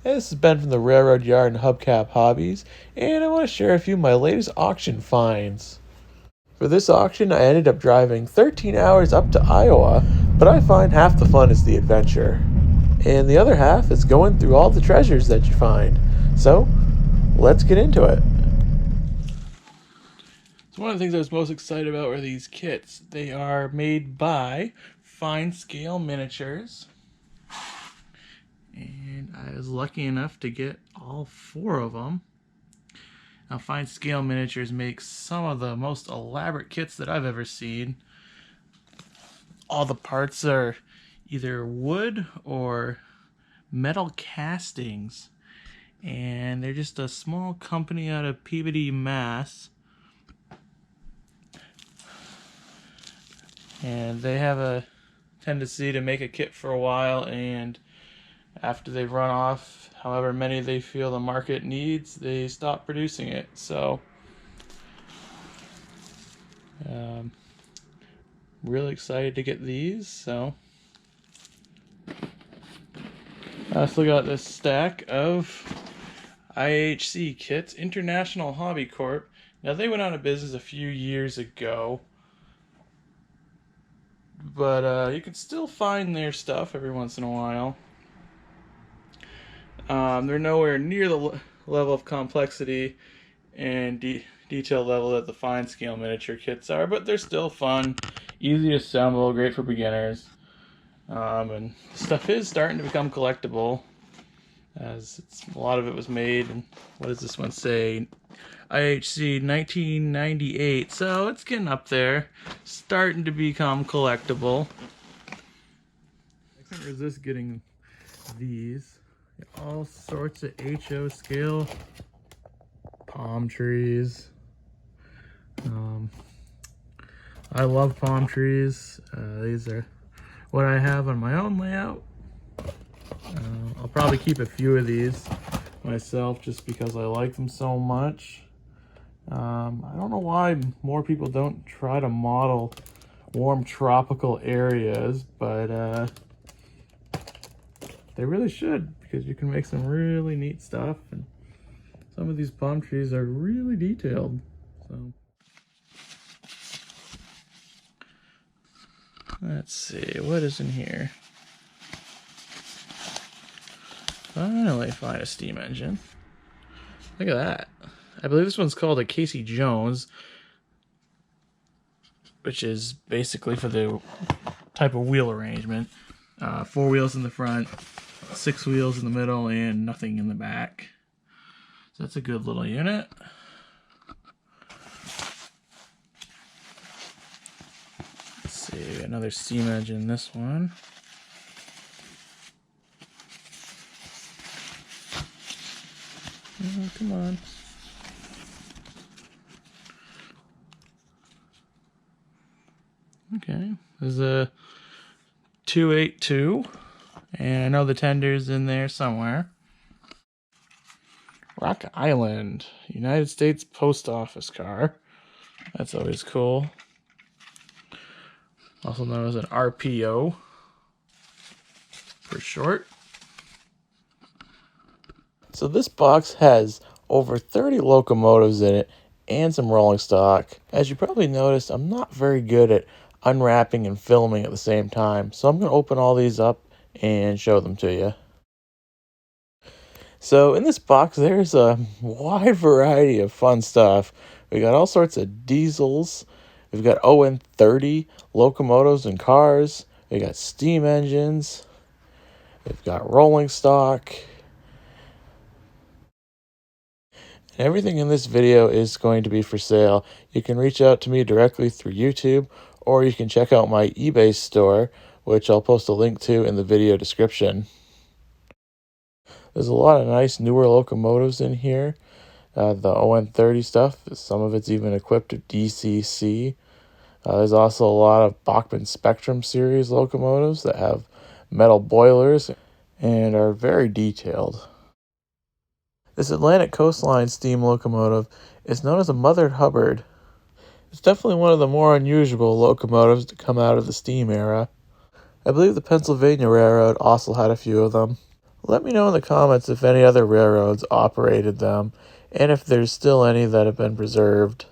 This is Ben from the Railroad Yard and Hubcap Hobbies, and I want to share a few of my latest auction finds. For this auction, I ended up driving 13 hours up to Iowa, but I find half the fun is the adventure. And the other half is going through all the treasures that you find. So, let's get into it. So one of the things I was most excited about were these kits. They are made by Fine Scale Miniatures. And I was lucky enough to get all 4 of them. Now, Fine Scale Miniatures makes some of the most elaborate kits that I've ever seen. All the parts are either wood or metal castings. And they're just a small company out of Peabody, Mass. And they have a tendency to make a kit for a while, and after they run off however many they feel the market needs, they stop producing it. So really excited to get these. So I also got this stack of IHC kits, International Hobby Corp. Now, they went out of business a few years ago, but you can still find their stuff every once in a while. They're nowhere near the level of complexity and detail level that the fine scale miniature kits are, but they're still fun, easy to assemble, great for beginners. And stuff is starting to become collectible, as a lot of it was made, and what does this one say? IHC 1998, so it's getting up there, starting to become collectible. I can't resist getting these. All sorts of HO scale palm trees. I love palm trees. These are what I have on my own layout. I'll probably keep a few of these myself just because I like them so much. I don't know why more people don't try to model warm tropical areas, but they really should, because you can make some really neat stuff, and some of these palm trees are really detailed. So let's see, what is in here? Finally find a steam engine. Look at that. I believe this one's called a Casey Jones, which is basically for the type of wheel arrangement. 4 wheels in the front, 6 wheels in the middle, and nothing in the back. So that's a good little unit. Let's see, another steam engine in this one. Oh, come on. Okay, there's a 282, and I know the tender's in there somewhere. Rock Island, United States Post Office car. That's always cool. Also known as an RPO for short. So this box has over 30 locomotives in it and some rolling stock. As you probably noticed, I'm not very good at unwrapping and filming at the same time, so I'm going to open all these up and show them to you. So in this box, there's a wide variety of fun stuff. We got all sorts of diesels. We've got ON30 locomotives and cars. We got steam engines. We've got rolling stock. And everything in this video is going to be for sale. You can reach out to me directly through YouTube, or you can check out my eBay store, which I'll post a link to in the video description. There's a lot of nice newer locomotives in here. The ON30 stuff, some of it's even equipped with DCC. There's also a lot of Bachmann Spectrum series locomotives that have metal boilers and are very detailed. This Atlantic Coastline steam locomotive is known as a Mother Hubbard. It's definitely one of the more unusual locomotives to come out of the steam era. I believe the Pennsylvania Railroad also had a few of them. Let me know in the comments if any other railroads operated them, and if there's still any that have been preserved.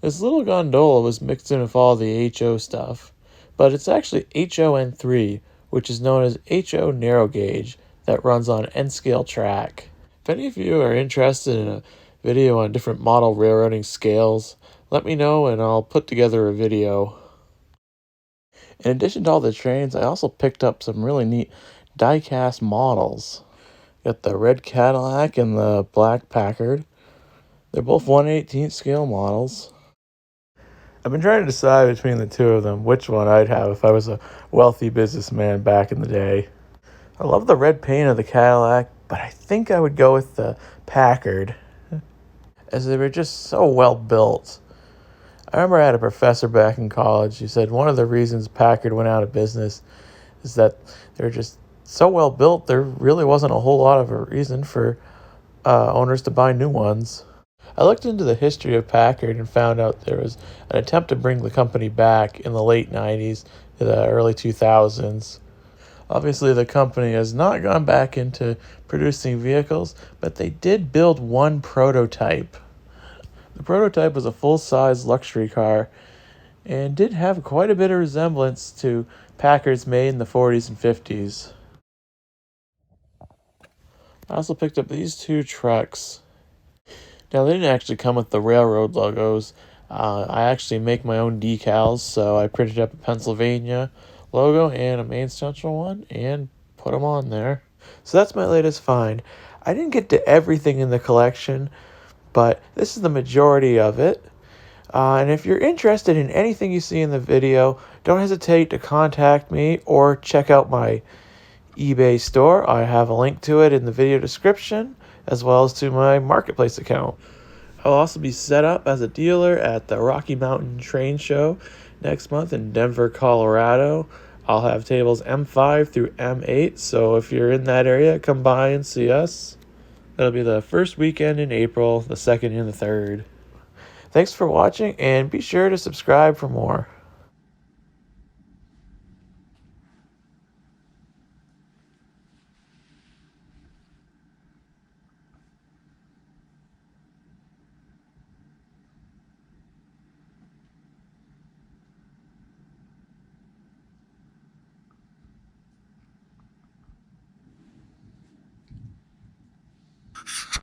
This little gondola was mixed in with all the HO stuff, but it's actually HON3, which is known as HO narrow gauge, that runs on N-scale track. If any of you are interested in a video on different model railroading scales, let me know and I'll put together a video. In addition to all the trains, I also picked up some really neat die-cast models. Got the red Cadillac and the black Packard. They're both 1/18th scale models. I've been trying to decide between the two of them which one I'd have if I was a wealthy businessman back in the day. I love the red paint of the Cadillac, but I think I would go with the Packard, as they were just so well built. I remember I had a professor back in college who said one of the reasons Packard went out of business is that they were just so well built, there really wasn't a whole lot of a reason for owners to buy new ones. I looked into the history of Packard and found out there was an attempt to bring the company back in the late 90s to the early 2000s. Obviously, the company has not gone back into producing vehicles, but they did build one prototype. The prototype was a full-size luxury car and did have quite a bit of resemblance to Packards made in the 40s and 50s. I also picked up these two trucks. Now, they didn't actually come with the railroad logos. I actually make my own decals, so I printed up a Pennsylvania logo and a Main Central one and put them on there. So that's my latest find. I didn't get to everything in the collection, but this is the majority of it. And if you're interested in anything you see in the video, don't hesitate to contact me or check out my eBay store. I have a link to it in the video description, as well as to my marketplace account. I'll also be set up as a dealer at the Rocky Mountain Train Show next month in Denver, Colorado. I'll have tables M5 through M8, so if you're in that area, come by and see us. That'll be the first weekend in April, the 2nd and the 3rd. Thanks for watching, and be sure to subscribe for more.